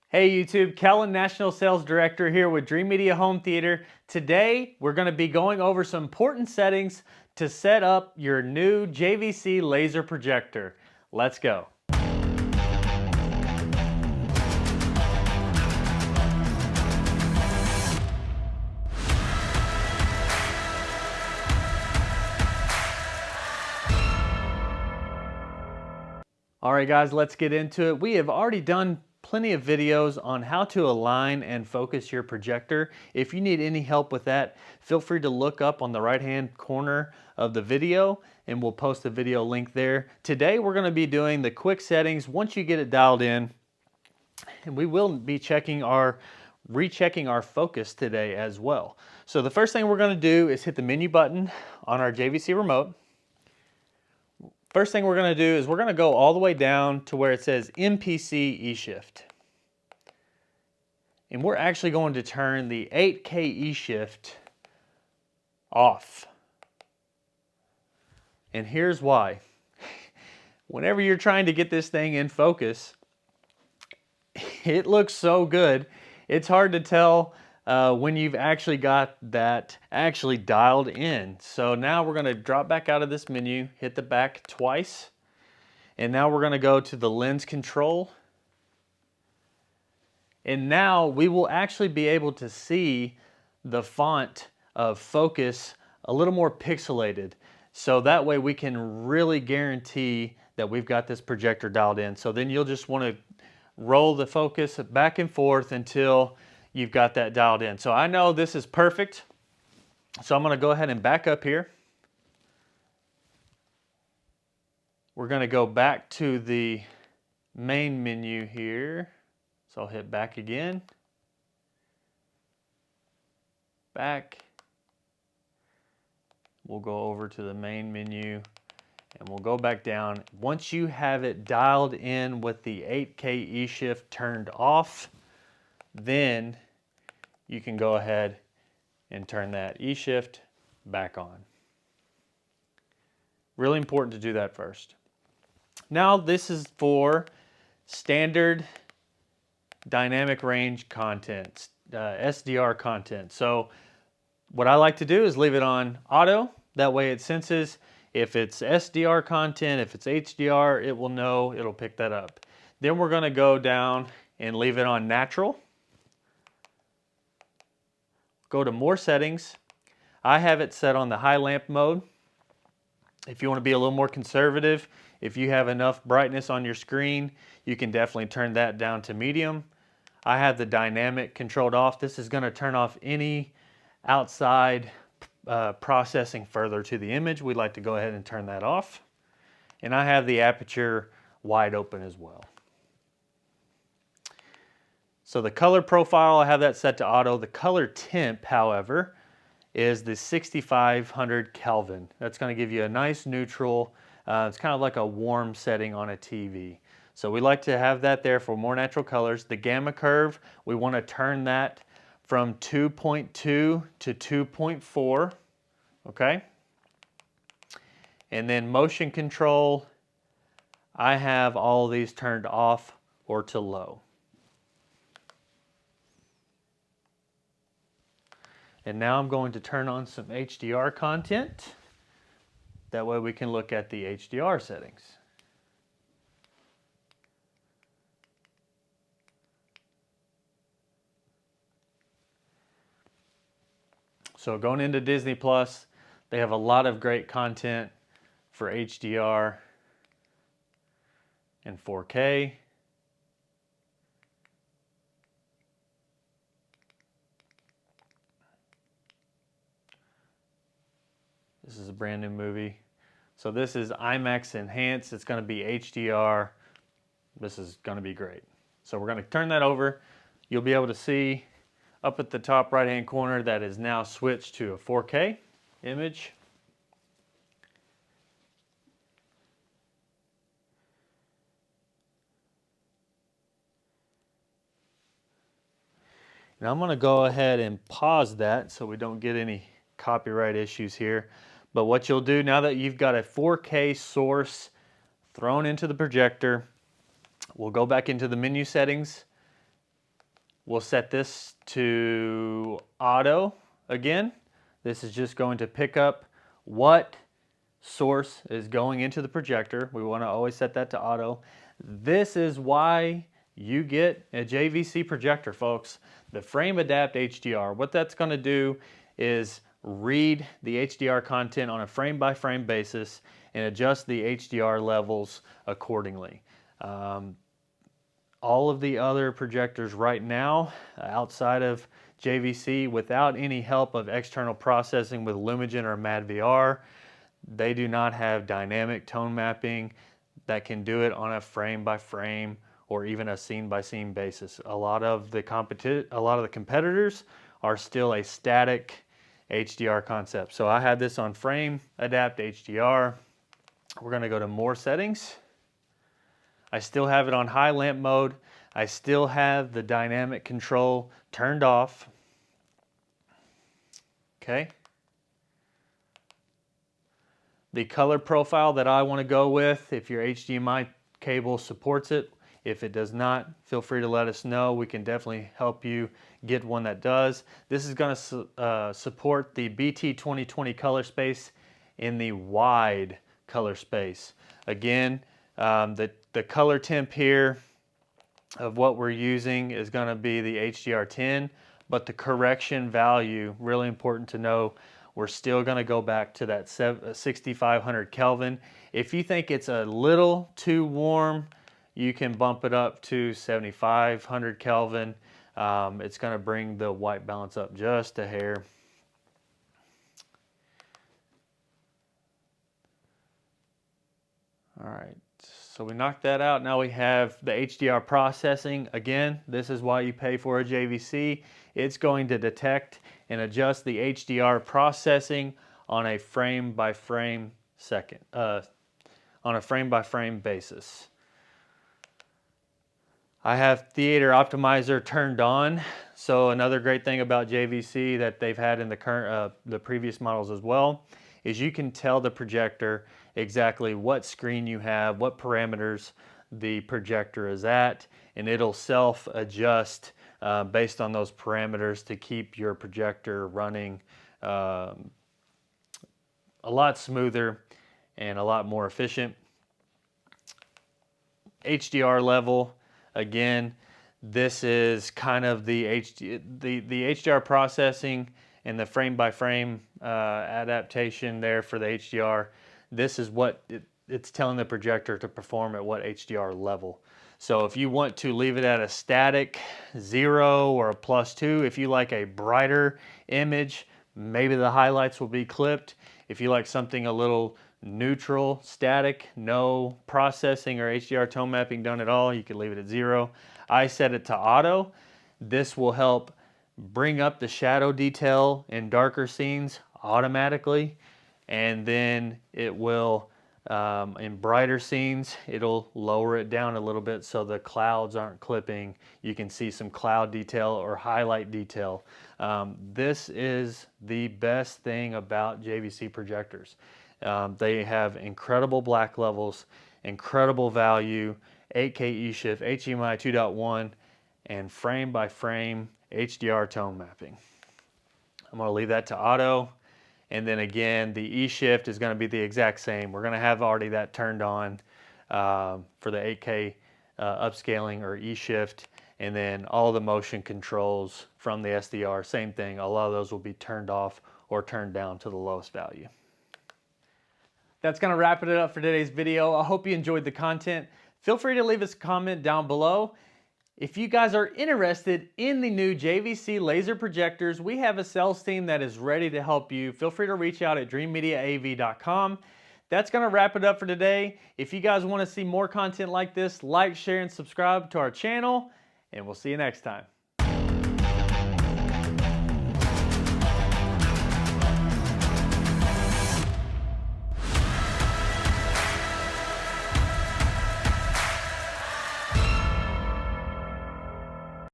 Hey YouTube, Kellen, National Sales Director here with Dreamedia Home Theater. Today we're going to be going over some important settings to set up your new JVC laser projector. Let's go. Alright guys, let's get into it. We have already done plenty of videos on how to align and focus your projector. If you need any help with that, feel free to look up on the right hand corner of the video and we'll post a video link there. Today we're going to be doing the quick settings once you get it dialed in, and we will be rechecking our focus today as well. So the first thing we're going to do is hit the menu button on our JVC remote. First thing we're going to do is we're going to go all the way down to where it says MPC E-Shift. And we're actually going to turn the 8K E-Shift off. And here's why. Whenever you're trying to get this thing in focus, it looks so good. It's hard to tell when you've actually got that actually dialed in. So now we're going to drop back out of this menu, hit the back twice, and now we're going to go to the lens control. And now we will actually be able to see the font of focus a little more pixelated. So that way we can really guarantee that we've got this projector dialed in. So then you'll just want to roll the focus back and forth until you've got that dialed in. So I know this is perfect. So I'm going to go ahead and back up here. We're going to go back to the main menu here. So I'll hit back again. Back. We'll go over to the main menu and we'll go back down. Once you have it dialed in with the 8K E-Shift turned off, then you can go ahead and turn that E-Shift back on. Really important to do that first. Now this is for standard dynamic range content, SDR content. So what I like to do is leave it on auto. That way it senses if it's SDR content, if it's HDR, it will know, it'll pick that up. Then we're going to go down and leave it on natural. Go to more settings. I have it set on the high lamp mode. If you want to be a little more conservative, if you have enough brightness on your screen, you can definitely turn that down to medium. I have the dynamic controlled off. This is going to turn off any outside processing further to the image. We'd like to go ahead and turn that off. And I have the aperture wide open as well. So the color profile, I have that set to auto. The color temp, however, is the 6500 Kelvin. That's going to give you a nice neutral, it's kind of like a warm setting on a TV. So we like to have that there for more natural colors. The gamma curve, we want to turn that from 2.2 to 2.4, okay? And then motion control, I have all these turned off or to low. And now I'm going to turn on some HDR content. That way we can look at the HDR settings. So going into Disney Plus, they have a lot of great content for HDR and 4K. This is a brand new movie. So this is IMAX enhanced. It's going to be HDR. This is going to be great. So we're going to turn that over. You'll be able to see up at the top right hand corner that is now switched to a 4K image. Now I'm going to go ahead and pause that so we don't get any copyright issues here. But what you'll do now that you've got a 4K source thrown into the projector, we'll go back into the menu settings We'll set this to auto again. This is just going to pick up what source is going into the projector. We want to always set that to auto. This is why you get a JVC projector, folks. The Frame Adapt HDR. What that's going to do is read the HDR content on a frame-by-frame basis and adjust the HDR levels accordingly. All of the other projectors right now, outside of JVC, without any help of external processing with Lumigen or MadVR, they do not have dynamic tone mapping that can do it on a frame-by-frame or even a scene-by-scene basis. A lot of the competitors are still a static HDR concept. So I had this on Frame Adapt HDR. We're going to go to More Settings. I still have it on high lamp mode. I still have the dynamic control turned off. Okay. The color profile that I want to go with, if your HDMI cable supports it. If it does not, feel free to let us know. We can definitely help you get one that does. This is going to support the BT 2020 color space in the wide color space. Again, the color temp here of what we're using is going to be the HDR10, but the correction value, really important to know, we're still going to go back to that 6500 Kelvin. If you think it's a little too warm, you can bump it up to 7500 Kelvin. It's going to bring the white balance up just a hair. All right, so we knocked that out. Now we have the HDR processing. Again, this is why you pay for a JVC. It's going to detect and adjust the HDR processing on a frame-by-frame basis. I have Theater Optimizer turned on. So another great thing about JVC that they've had in the previous models as well is you can tell the projector exactly what screen you have, what parameters the projector is at, and it'll self-adjust based on those parameters to keep your projector running a lot smoother and a lot more efficient. HDR level, again, this is kind of the HDR processing and the frame-by-frame adaptation there for the HDR. This is what it's telling the projector to perform at what HDR level. So if you want to leave it at a static 0 or a +2, if you like a brighter image, maybe the highlights will be clipped. If you like something a little neutral, static, no processing or HDR tone mapping done at all, you can leave it at 0. I set it to auto. This will help bring up the shadow detail in darker scenes automatically, and then it will in brighter scenes it'll lower it down a little bit so the clouds aren't clipping. You can see some cloud detail or highlight detail. This is the best thing about JVC projectors. They have incredible black levels, incredible value, 8K E-shift, HDMI 2.1, and frame-by-frame HDR tone mapping. I'm going to leave that to auto. And then again, the E-shift is going to be the exact same. We're going to have already that turned on for the 8K upscaling or E-shift. And then all the motion controls from the SDR, same thing. A lot of those will be turned off or turned down to the lowest value. That's going to wrap it up for today's video. I hope you enjoyed the content. Feel free to leave us a comment down below. If you guys are interested in the new JVC laser projectors, we have a sales team that is ready to help you. Feel free to reach out at dreamemediaav.com. That's going to wrap it up for today. If you guys want to see more content like this, like, share, and subscribe to our channel, and we'll see you next time.